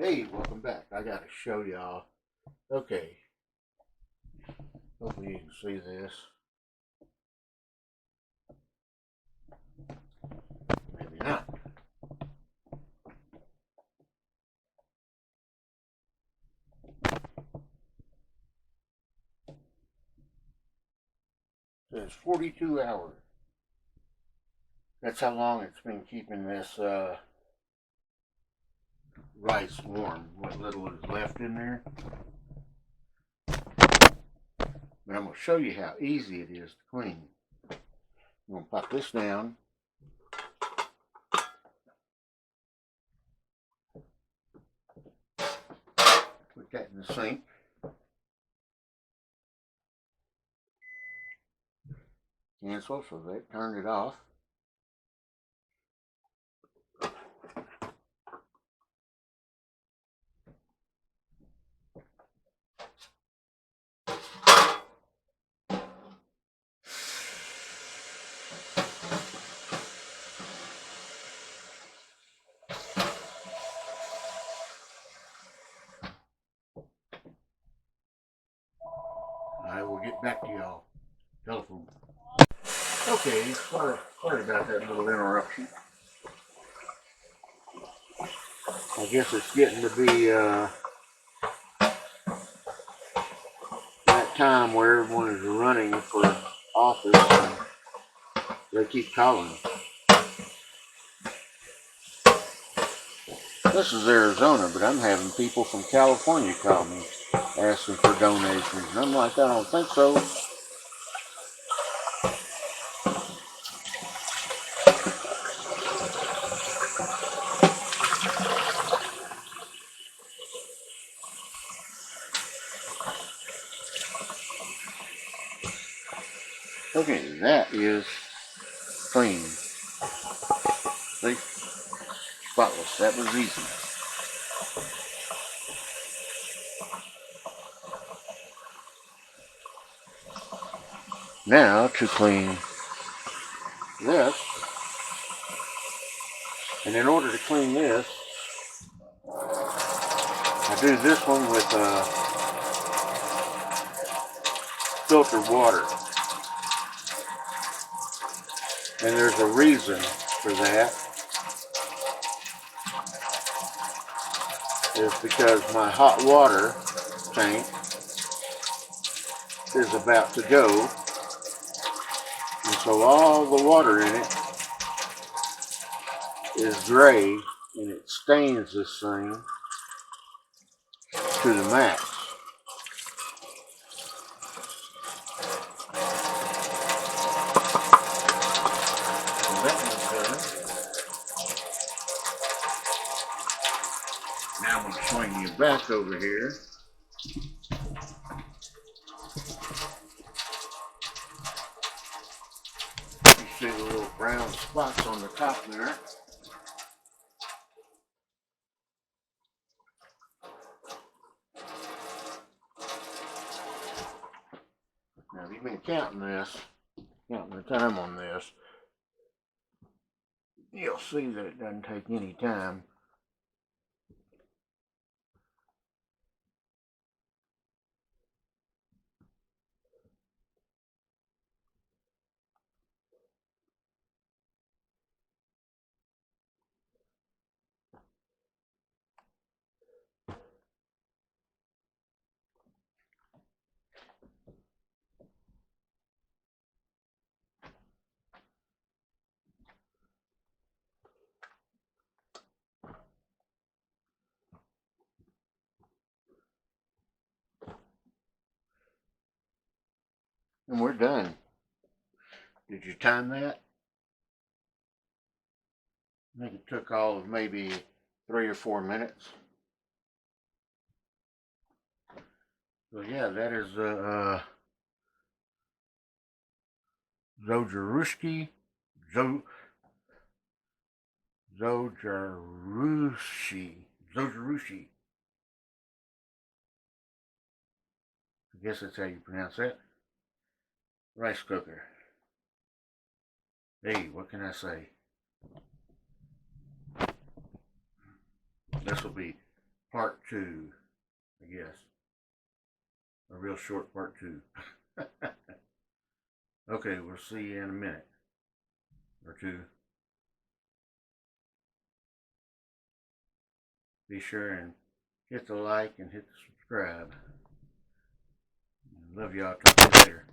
Hey, welcome back. I gotta show y'all. Okay, hopefully you can see this. Maybe not. It says 42 hours. That's how long it's been keeping this rice warm. What little is left in there. But I'm gonna show you how easy it is to clean. I'm gonna pop this down. Put that in the sink. Cancel, so that turned it off. I will get back to y'all. Telephone. Okay, sorry about that little interruption. I guess it's getting to be that time where everyone is running for office and they keep calling. This is Arizona, but I'm having people from California call me asking for donations. And I'm like, I don't think so. Okay, that is clean. See? Spotless. That was easy. Now to clean this. And in order to clean this, I do this one with filtered water. And there's a reason for that. Is because my hot water tank is about to go. And so all the water in it is gray and it stains this thing to the max. So that one's done. Now I'm going to swing you back over here. You see the little brown spots on the top there. Now if you've been counting the time on this, you'll see that it doesn't take any time. And we're done. Did you time that? I think it took all of maybe 3 or 4 minutes. So yeah, that is Zojirushi Zojirushi. I guess that's how you pronounce that. Rice cooker. Hey, what can I say? This will be part 2, I guess. A real short part 2. Okay, we'll see you in a minute or two. Be sure and hit the like and hit the subscribe. Love y'all. Talk to you later.